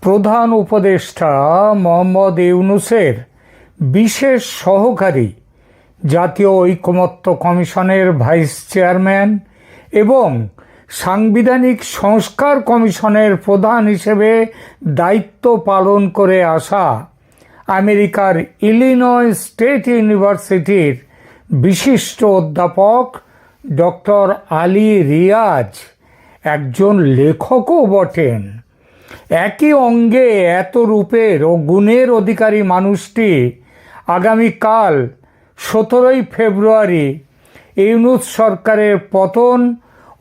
প্রধান উপদেষ্টা মোহাম্মদ ইউনূসের বিশেষ সহকারী, জাতীয় ঐকমত্য কমিশনের ভাইস চেয়ারম্যান এবং সাংবিধানিক সংস্কার কমিশনের প্রধান হিসেবে দায়িত্ব পালন করে আসা আমেরিকার ইলিনয় স্টেট ইউনিভার্সিটির বিশিষ্ট অধ্যাপক ডক্টর আলী রিয়াজ একজন লেখকও বটেন। একই অঙ্গে এত রূপের ও গুণের অধিকারী মানুষটি আগামীকাল 17 ফেব্রুয়ারি ইউনূস সরকারের পতন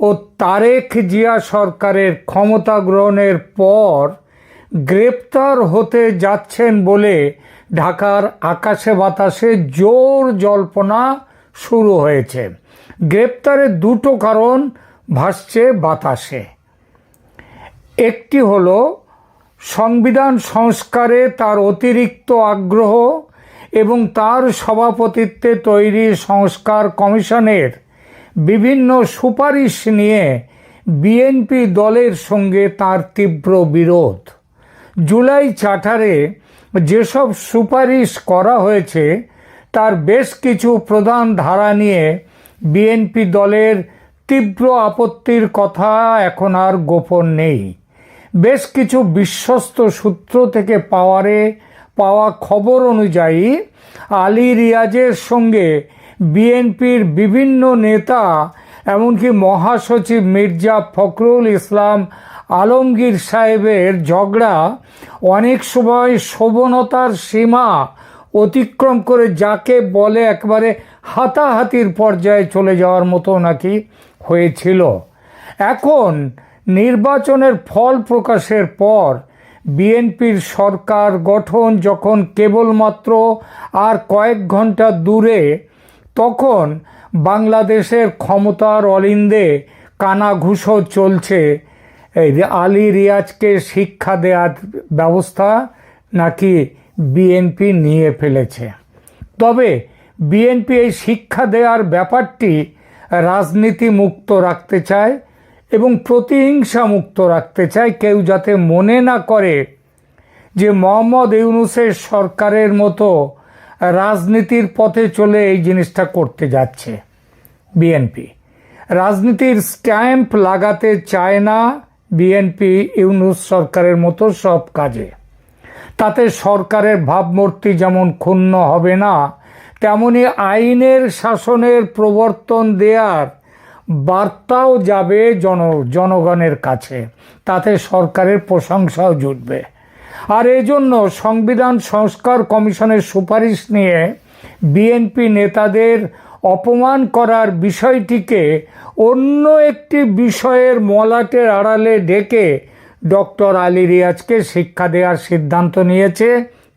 ও তারেক জিয়া সরকারের ক্ষমতা গ্রহণের পর গ্রেপ্তার হতে যাচ্ছেন বলে ঢাকার আকাশে বাতাসে জোর জল্পনা শুরু হয়েছে। গ্রেপ্তারের দুটো কারণ ভাসছে বাতাসে। একটি হলো সংবিধান সংস্কারে তার অতিরিক্ত আগ্রহ এবং তার সভাপতিত্বে তৈরি সংস্কার কমিশনের বিভিন্ন সুপারিশ নিয়ে বিএনপি দলের সঙ্গে তার তীব্র বিরোধ। জুলাই চার্টারে যেসব সুপারিশ করা হয়েছে তার বেশ কিছু প্রধান ধারা নিয়ে বিএনপি দলের তীব্র আপত্তির কথা এখন আর গোপন নেই। বেশ কিছু বিশ্বস্ত সূত্র থেকে পাওয়া খবর অনুযায়ী আলী রিয়াজের সঙ্গে বিএনপির বিভিন্ন নেতা, এমনকি মহাসচিব মির্জা ফখরুল ইসলাম আলমগীর সাহেবের ঝগড়া অনেক সময় শোভনতার সীমা অতিক্রম করে যাকে বলে একেবারে হাতাহাতির পর্যায়ে চলে যাওয়ার মতো নাকি হয়েছিল। এখন নির্বাচনের ফল প্রকাশের পর বিএনপির সরকার গঠন যখন কেবলমাত্র আর কয়েক ঘন্টা দূরে, তখন বাংলাদেশের ক্ষমতার অলিন্দে কানাঘুষো চলছে আলী রিয়াজকে শিক্ষা দেওয়ার ব্যবস্থা নাকি বিএনপি নিয়ে ফেলেছে। তবে বিএনপি এই শিক্ষা দেওয়ার ব্যাপারটি রাজনীতি মুক্ত রাখতে চায় এবং প্রতিহিংসা মুক্ত রাখতে চায়। কেউ যাতে মনে না করে যে মোহাম্মদ ইউনূসের সরকারের মতো রাজনীতির পথে চলে এই জিনিসটা করতে যাচ্ছে। বিএনপি রাজনীতির স্ট্যাম্প লাগাতে চায় না বিএনপি ইউনূস সরকারের মতো সব কাজে। তাতে সরকারের ভাবমূর্তি যেমন ক্ষুণ্ণ হবে না, তেমনি আইনের শাসনের প্রবর্তন দেওয়ার বার্তাও যাবে জনগণের কাছে। তাতে সরকারের প্রশংসাও জুটবে। আর এজন্য সংবিধান সংস্কার কমিশনের সুপারিশ নিয়ে বিএনপি নেতাদের অপমান করার বিষয়টিকে অন্য একটি বিষয়ের মলাটের আড়ালে ঢেকে ডক্টর আলী রিয়াজকে শিক্ষা দেওয়ার সিদ্ধান্ত নিয়েছে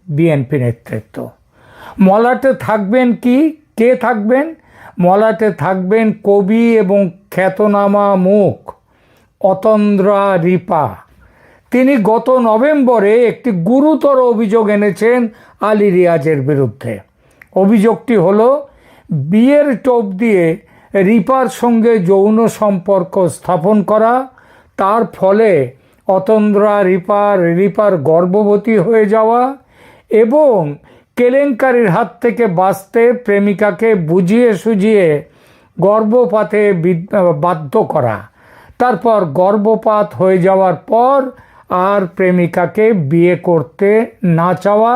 বিএনপি নেতৃত্ব। মলাটে থাকবেন কে থাকবেন? মলাটে থাকবেন কবি এবং খ্যাতনামা মুখ অতন্দ্রা রিপা। তিনি গত নভেম্বরে একটি গুরুতর অভিযোগ এনেছেন আলী রিয়াজের বিরুদ্ধে। অভিযোগটি হলো বিয়ের টোপ দিয়ে রিপার সঙ্গে যৌন সম্পর্ক স্থাপন করা, তার ফলে অতন্দ্রা রিপার গর্ভবতী হয়ে যাওয়া এবং কেলেঙ্কারির হাত থেকে বাঁচতে প্রেমিকাকে বুঝিয়ে সুঝিয়ে গর্ভপাতে বাধ্য করা, তারপর গর্ভপাত হয়ে যাওয়ার পর আর প্রেমিকাকে বিয়ে করতে না চাওয়া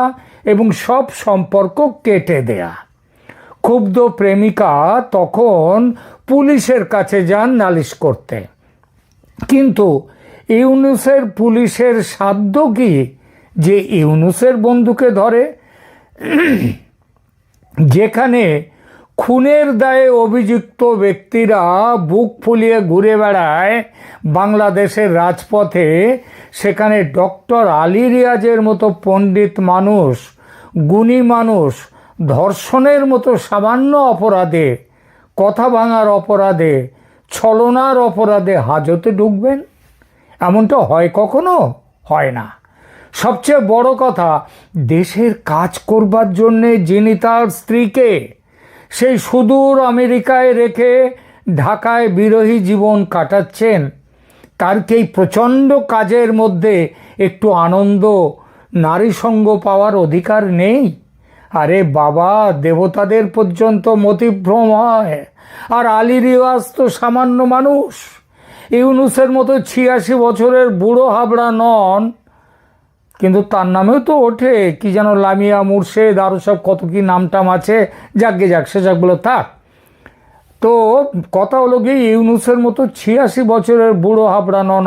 এবং সব সম্পর্ক কেটে দেয়া। ক্ষুব্ধ প্রেমিকা তখন পুলিশের কাছে যান নালিশ করতে। কিন্তু ইউনূসের পুলিশের সাধ্য কি যে ইউনূসের বন্ধুকে ধরে? যেখানে খুনের দায়ে অভিযুক্ত ব্যক্তিরা বুক ফুলিয়ে ঘুরে বেড়ায় বাংলাদেশের রাজপথে, সেখানে ডক্টর আলী রিয়াজের মতো পণ্ডিত মানুষ, গুণী মানুষ ধর্ষণের মতো সামান্য অপরাধে, কথা ভাঙার অপরাধে, ছলনার অপরাধে হাজতে ঢুকবেন? এমনটা হয় কখনো? হয় না। সবচেয়ে বড় কথা, দেশের কাজ করবার জন্যে যিনি তার স্ত্রীকে সেই সুদূর আমেরিকায় রেখে ঢাকায় বিরহী জীবন কাটাচ্ছেন, তার কি এই প্রচণ্ড কাজের মধ্যে একটু আনন্দ নারী সঙ্গ পাওয়ার অধিকার নেই? আরে বাবা, দেবতাদের পর্যন্ত মতিভ্রম হয়, আর আলী রিয়াজ তো সামান্য মানুষ। ইউনুসের মতো 86 বছরের বুড়ো হাবড়া নন, কিন্তু তার নামেও তো ওঠে কি যেন লামিয়া মুর্শেদ, আরও সব কত কি নামটাম আছে, যাকে যাক সেসবগুলো থাক। তো কথা হলো গিয়ে, ইউনুসের মতো 86 বছরের বুড়ো হাবড়া নন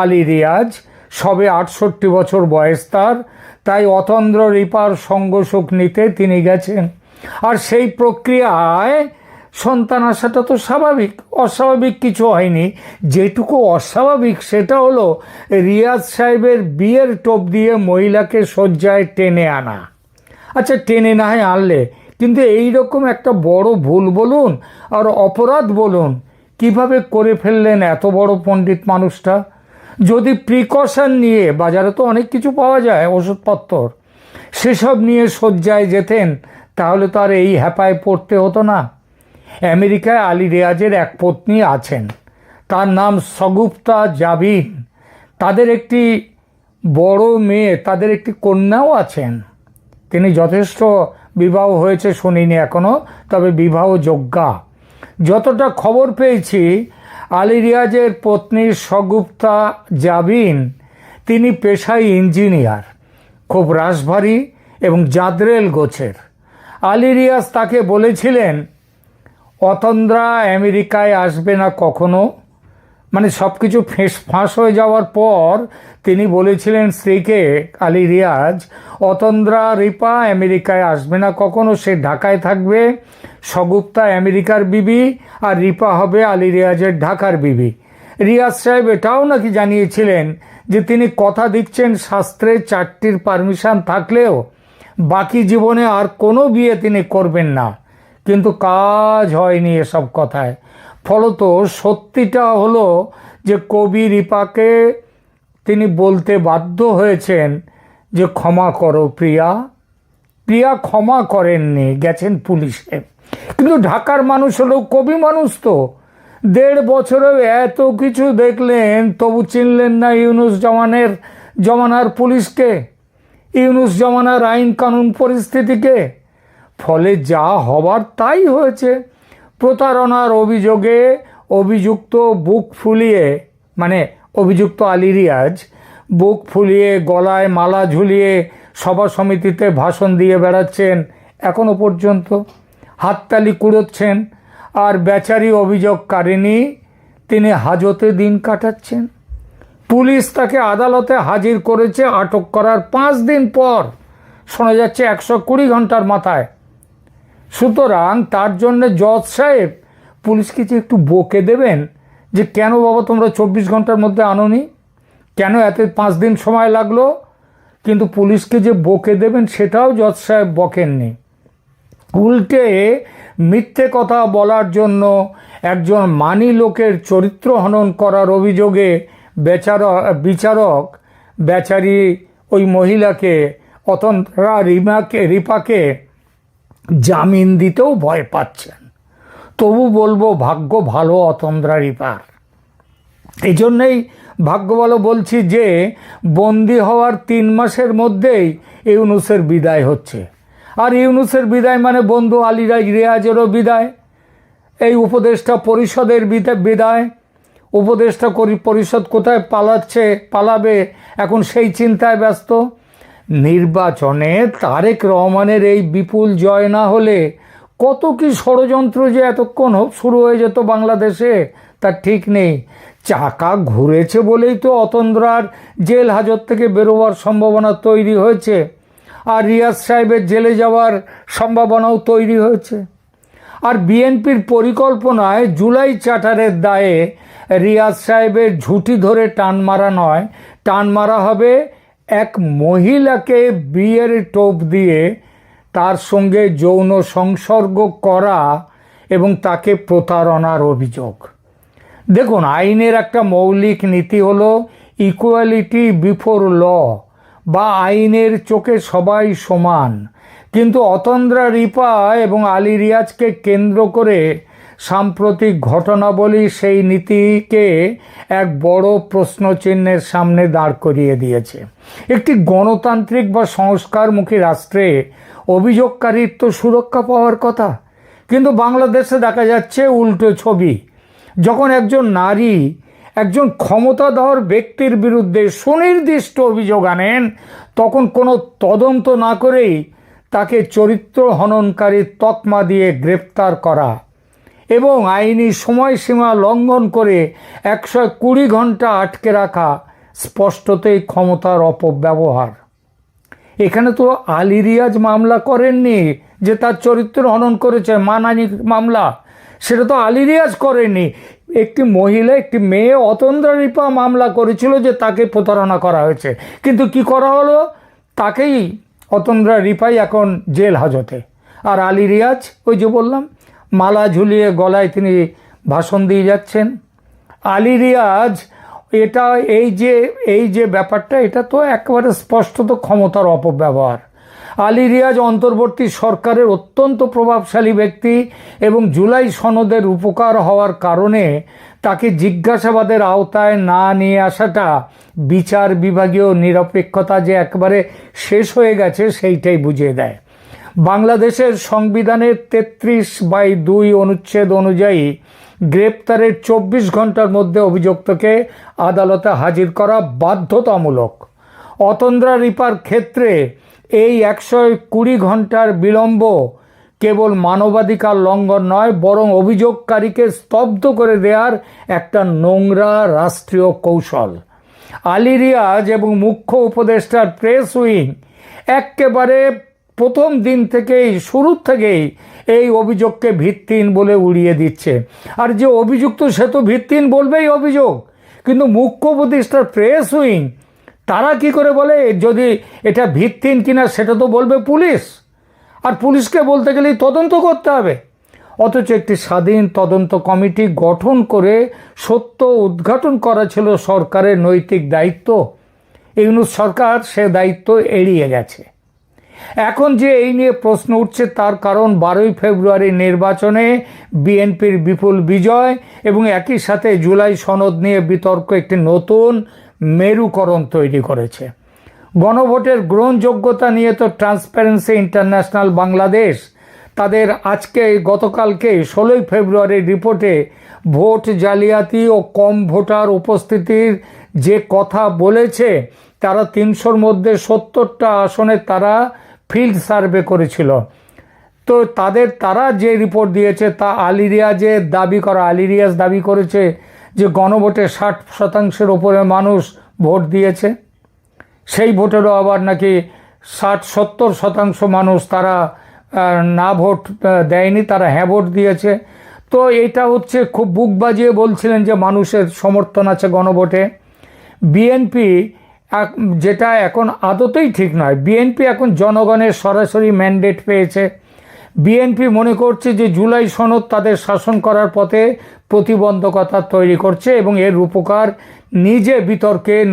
আলী রিয়াজ, সবে 68 বছর বয়স তার। তাই অতন্দ্র রিপার সঙ্গ সুখ নিতে তিনি গেছেন। আর সেই প্রক্রিয়ায় সন্তান আসাটা তো স্বাভাবিক, অস্বাভাবিক কিছু হয়নি। যেটুকু অস্বাভাবিক সেটা হলো রিয়াজ সাহেবের বিয়ের টোপ দিয়ে মহিলাকে শয্যায় টেনে আনা। আচ্ছা, টেনে না হয় আনলে, কিন্তু এই রকম একটা বড় ভুল বলুন আর অপরাধ বলুন, কিভাবে করে ফেললেন এত বড় পণ্ডিত মানুষটা? যদি প্রিকশন নিয়ে, বাজারে তো অনেক কিছু পাওয়া যায় ওষুধপত্র, সেসব নিয়ে শয্যায় যেতেন, তাহলে তো আর এই হ্যাপায় পড়তে হতো না। আমেরিকায় আলী রিয়াজের এক পত্নী আছেন, তার নাম সগুপ্তা জাবিন। তাদের একটি বড় মেয়ে, তাদের একটি কন্যাও আছেন। তিনি যথেষ্ট বিবাহ হয়েছে শুনিনি এখনো, তবে বিবাহযোগ্যা। যতটা খবর পেয়েছি, আলী রিয়াজের পত্নী সগুপ্তা জাবিন, তিনি পেশায় ইঞ্জিনিয়ার, খুব রাশভারী এবং জাদরেল গোছের। আলী রিয়াজ তাকে বলেছিলেন অতন্দ্রা আমেরিকায় আসবে না কখনো। মানে সব কিছু ফাঁস হয়ে যাওয়ার পর তিনি বলেছিলেন স্ত্রীকে, আলী রিয়াজ, অতন্দ্রা রিপা আমেরিকায় আসবে না কখনো, সে ঢাকায় থাকবে। সগুপ্তা আমেরিকার বিবি আর রিপা হবে আলী রিয়াজের ঢাকার বিবি। রিয়াজ সাহেব এটাও নাকি জানিয়েছিলেন যে তিনি কথা দিচ্ছেন শাস্ত্রে 4টির পারমিশন থাকলেও বাকি জীবনে আর কোনো বিয়ে তিনি করবেন না। কিন্তু কাজ হয়নি এসব কথায়। ফলত সত্যিটা হলো যে কবি রিপাকে তিনি বলতে বাধ্য হয়েছেন যে ক্ষমা করো প্রিয়া। প্রিয়া ক্ষমা করেননি, গেছেন পুলিশে। কিন্তু ঢাকার মানুষ হলেও কবি মানুষ তো, 1.5 বছরেও এত কিছু দেখলেন, তবু চিনলেন না ইউনুস জমানার পুলিশকে, ইউনুস জমানার আইন কানুন পরিস্থিতিকে। ফলে যা হবার তাই হয়েছে। প্রতারণার অভিযোগে অভিযুক্ত বুক ফুলিয়ে, মানে অভিযুক্ত আলী রিয়াজ বুক ফুলিয়ে গলায় মালা ঝুলিয়ে সভা সমিতিতে ভাষণ দিয়ে বেড়াচ্ছেন এখনো পর্যন্ত, হাততালি কুড়োচ্ছেন। আর বেচারি অভিযোগকারিণী, তিনি হাজতে দিন কাটাচ্ছেন। পুলিশ তাকে আদালতে হাজির করেছে আটক করার 5 দিন পর, শোনা যাচ্ছে 120 ঘন্টার মাথায়। সুতরাং তার জন্য জজ সাহেব পুলিশকে যে একটু বকে দেবেন যে কেন বাবা তোমরা 24 ঘন্টার মধ্যে আনোনি, কেন এত 5 দিন সময় লাগলো। কিন্তু পুলিশকে যে বকে দেবেন সেটাও জজ সাহেব বকেননি। উল্টে মিথ্যে কথা বলার জন্য একজন মানি লোকের চরিত্র হনন করার অভিযোগে বিচারক বেচারি ওই মহিলাকে, অতন্দ্রা রিপাকে জামিন দিতেও ভয় পাচ্ছেন। তবু বলবো ভাগ্য ভালো অতন্দ্রা রিপার। এই জন্যেই ভাগ্য ভালো বলছি যে বন্দি হওয়ার 3 মাসের মধ্যেই ইউনুসের বিদায় হচ্ছে। আর ইউনুসের বিদায় মানে বন্ধু আলী রিয়াজেরও বিদায়, এই উপদেষ্টা পরিষদের বিদায়। উপদেষ্টা পরিষদ কোথায় পালাবে এখন সেই চিন্তায় ব্যস্ত। নির্বাচনে তারেক রহমানের এই বিপুল জয় না হলে কত কি ষড়যন্ত্র যে এতক্ষণ শুরু হয়ে যেত বাংলাদেশে, তার ঠিক নেই। চাকা ঘুরেছে বলেই তো অতন্দ্রার জেল হাজত থেকে বেরোবার সম্ভাবনা তৈরি হয়েছে, আর রিয়াজ সাহেবের জেলে যাওয়ার সম্ভাবনাও তৈরি হয়েছে। আর বিএনপির পরিকল্পনায় জুলাই চার্টারের দায়ে রিয়াজ সাহেবের ঝুঁটি ধরে টান মারা নয়, টান মারা হবে এক মহিলাকে বিয়ের টোপ দিয়ে তার সঙ্গে যৌন সংসর্গ করা এবং তাকে প্রতারণার অভিযোগ। দেখুন, আইনের একটা মৌলিক নীতি হলো ইকুয়ালিটি বিফোর ল, বা আইনের চোখে সবাই সমান। কিন্তু অতন্দ্রা রিপা এবং আলী রিয়াজকে কেন্দ্র করে সাম্প্রতিক ঘটনাবলী সেই নীতিকে এক বড় প্রশ্নচিহ্নের সামনে দাঁড় করিয়ে দিয়েছে। একটি গণতান্ত্রিক বা সংস্কারমুখী রাষ্ট্রে অভিযোগকারীর তো সুরক্ষা পাওয়ার কথা, কিন্তু বাংলাদেশে দেখা যাচ্ছে উল্টো ছবি। যখন একজন নারী একজন ক্ষমতাধর ব্যক্তির বিরুদ্ধে সুনির্দিষ্ট অভিযোগ আনেন, তখন কোনো তদন্ত না করেই তাকে চরিত্র হননকারী তকমা দিয়ে গ্রেপ্তার করা এবং আইনি সময়সীমা লঙ্ঘন করে 120 ঘন্টা আটকে রাখা স্পষ্টতই ক্ষমতার অপব্যবহার। এখানে তো আলী রিয়াজ মামলা করেননি যে তার চরিত্র হনন করেছে, মানহানি মামলা, সেটা তো আলী রিয়াজ করেননি। একটি মহিলা, একটি মেয়ে অতন্দ্রা রিপা মামলা করেছিল যে তাকে প্রতারণা করা হয়েছে, কিন্তু কি করা হলো, তাকেই অতন্দ্রা রিপাই এখন জেল হাজতে। আর আলী রিয়াজ, ওই যে বললাম, মালা ঝুলিয়ে গলায় তিনি ভাষণ দিয়ে যাচ্ছেন। আলী রিয়াজ, এটা এই যে ব্যাপারটা, এটা তো একেবারে স্পষ্টত ক্ষমতার অপব্যবহার। আলী রিয়াজ অন্তর্বর্তী সরকারের অত্যন্ত প্রভাবশালী ব্যক্তি এবং জুলাই সনদের উপকার হওয়ার কারণে তাকে জিজ্ঞাসাবাদের আওতায় না নিয়ে আসাটা বিচার বিভাগীয় নিরপেক্ষতা যে একেবারে শেষ হয়ে গেছে সেইটাই বুঝিয়ে দেয়। বাংলাদেশের সংবিধানের 33/2 অনুচ্ছেদ অনুযায়ী গ্রেপ্তারের 24 ঘন্টার মধ্যে অভিযুক্তকে আদালতে হাজির করা বাধ্যতামূলক। অতন্দ্রা রিপার ক্ষেত্রে এই 120 ঘন্টার বিলম্ব কেবল মানবাধিকার লঙ্ঘন নয়, বরং অভিযোগকারীকে স্তব্ধ করে দেওয়ার একটা নোংরা রাষ্ট্রীয় কৌশল। আলী রিয়াজ এবং মুখ্য উপদেষ্টার প্রেস উইং একেবারে প্রথম দিন থেকেই, শুরু থেকেই এই অভিযোগকে ভিত্তিহীন বলে উড়িয়ে দিচ্ছে। আর যে অভিযুক্ত সে তো ভিত্তিহীন বলবেই অভিযোগ, কিন্তু মুখ্য উপদেষ্টার প্রেস উইং তারা কি করে বলে যদি এটা ভিত্তিহীন কিনা সেটা তো বলবে পুলিশ, আর পুলিশকে বলতে গেলেই তদন্ত করতে হবে। অথচ একটি স্বাধীন তদন্ত কমিটি গঠন করে সত্য উদ্ঘাটন করা ছিল সরকারের নৈতিক দায়িত্ব। ইউনূস সরকার সে দায়িত্ব এড়িয়ে গেছে। এখন যে এই নিয়ে প্রশ্ন উঠছে তার কারণ 12 ফেব্রুয়ারি নির্বাচনে বিএনপির বিপুল বিজয় এবং একই সাথে জুলাই সনদ নিয়ে বিতর্ক একটি নতুন মেরুকরণ তৈরি করেছে। গণভোটের গ্রহণযোগ্যতা নিয়ে তো ট্রান্সপারেন্সি ইন্টারন্যাশনাল বাংলাদেশ তাদের গতকালকে 16 ফেব্রুয়ারির রিপোর্টে ভোট জালিয়াতি ও কম ভোটার উপস্থিতির যে কথা বলেছে, তারা 300-র মধ্যে 70টা আসনে তারা ফিল্ড সার্ভে করেছিল। তো তারা যে রিপোর্ট দিয়েছে তা আলী রিয়াজ দাবি করেছে যে গণভোটে 60% ওপরে মানুষ ভোট দিয়েছে। সেই ভোটেরও আবার নাকি 60-70% মানুষ তারা না ভোট দেয়নি, তারা হ্যাঁ ভোট দিয়েছে। তো এটা হচ্ছে খুব বুক বাজিয়ে বলছিলেন যে মানুষের সমর্থন আছে গণভোটে। বিএনপি, যেটা এখন আদতেই ঠিক নয়, বিএনপি এখন জনগণের সরাসরি ম্যান্ডেট পেয়েছে। বিএনপি মনে করছে যে জুলাই সনদ তাদের শাসন করার পথে প্রতিবন্ধকতা তৈরি করছে এবং এর রূপকার নিজে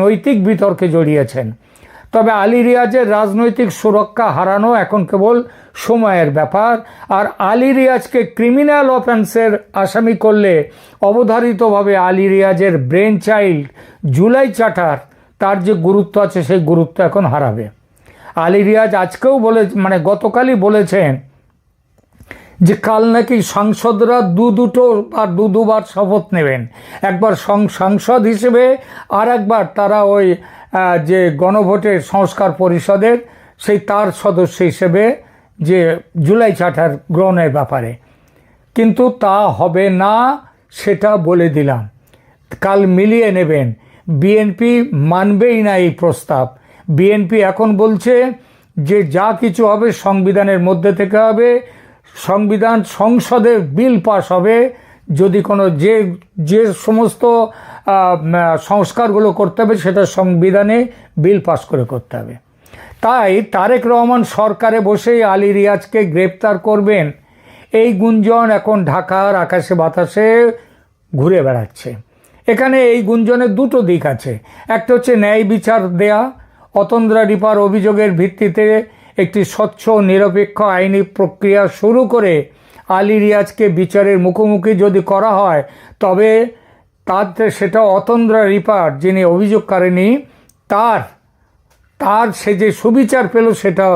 নৈতিক বিতর্কে জড়িয়েছেন। তবে আলী রিয়াজের রাজনৈতিক সুরক্ষা হারানো এখন কেবল সময়ের ব্যাপার। আর আলী রিয়াজকে ক্রিমিনাল অফেন্সের আসামি করলে অবধারিতভাবে আলী রিয়াজের ব্রেন চাইল্ড জুলাই চার্টার তার যে গুরুত্ব আছে সেই গুরুত্ব এখন হারাবে। আলী রিয়াজ আজকেও গতকালই বলেছেন যে কাল নাকি সাংসদরা দুবার শপথ নেবেন, একবার সাংসদ হিসেবে আর একবার তারা ওই যে গণভোটের সংস্কার পরিষদের তার সদস্য হিসেবে যে জুলাই চার্টার গ্রহণের ব্যাপারে। কিন্তু তা হবে না সেটা বলে দিলাম, কাল মিলিয়ে নেবেন। বিএনপি মানবেই না এই প্রস্তাব। বিএনপি এখন বলছে যে যা কিছু হবে সংবিধানের মধ্যে থেকে হবে, সংসদে বিল পাস হবে, যদি কোনো যে সমস্ত সংস্কারগুলো করতে হবে সেটা সংবিধানে বিল পাস করে করতে হবে। তাই তারেক রহমান সরকারে বসেই আলী রিয়াজকে গ্রেপ্তার করবেন, এই গুঞ্জন এখন ঢাকার আকাশে বাতাসে ঘুরে বেড়াচ্ছে। এখানে এই গুঞ্জনের দুটো দিক আছে। একটা হচ্ছে ন্যায় বিচার দেয়া, অতন্দ্রা রিপার অভিযোগের ভিত্তিতে একটি স্বচ্ছ নিরপেক্ষ আইনি প্রক্রিয়া শুরু করে আলী রিয়াজকে বিচারের মুখোমুখি যদি করা হয়, তবে তাতে সেটা অতন্দ্রা রিপার, যিনি অভিযোগ করেনি, তার তার সে যে সুবিচার পেল সেটা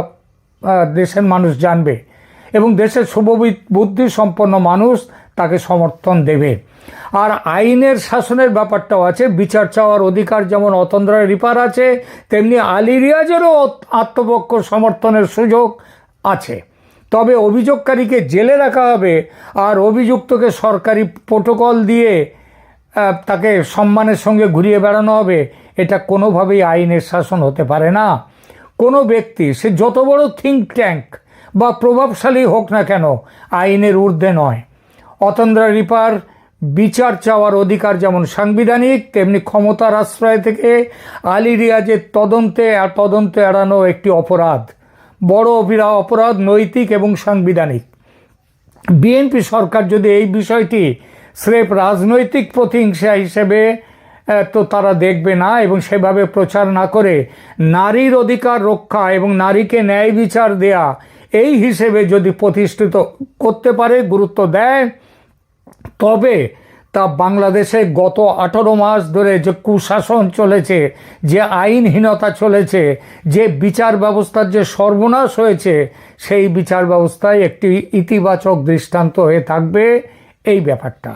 দেশের মানুষ জানবে এবং দেশের শুভবুদ্ধি সম্পন্ন মানুষ তাকে সমর্থন দেবে। আর আইনের শাসনের ব্যাপারটাও আছে। বিচার চাওয়ার অধিকার যেমন অতন্দ্রা রিপার আছে, তেমনি আলী রিয়াজেরও আত্মপক্ষ সমর্থনের সুযোগ আছে। তবে অভিযোগকারীকে জেলে রাখা হবে আর অভিযুক্তকে সরকারি প্রোটোকল দিয়ে তাকে সম্মানের সঙ্গে ঘুরিয়ে বেড়ানো হবে, এটা কোনোভাবেই আইনের শাসন হতে পারে না। কোনো ব্যক্তি, সে যত বড় থিঙ্ক ট্যাঙ্ক বা প্রভাবশালী হোক না কেন, আইনের ঊর্ধ্বে নয়। অতন্দ্রা রিপার বিচার চাওয়ার অধিকার যেমন সাংবিধানিক, তেমনি ক্ষমতার আশ্রয় থেকে আলী রিয়াজের তদন্ত এড়ানো একটি অপরাধ, বড় অপরাধ, নৈতিক এবং সাংবিধানিক। বিএনপি সরকার যদি এই বিষয়টি স্রেফ রাজনৈতিক প্রতিহিংসা হিসেবে তো তারা দেখবে না এবং সেভাবে প্রচার না করে নারীর অধিকার রক্ষা এবং নারীকে ন্যায় বিচার দেয়া এই হিসেবে যদি প্রতিষ্ঠিত করতে পারে, গুরুত্ব দেয়, তবে তা বাংলাদেশে গত 18 মাস ধরে যে কুশাসন চলেছে, যে আইনহীনতা চলেছে, যে বিচার ব্যবস্থার যে সর্বনাশ হয়েছে, সেই বিচার ব্যবস্থায় একটি ইতিবাচক দৃষ্টান্ত হয়ে থাকবে এই ব্যাপারটা।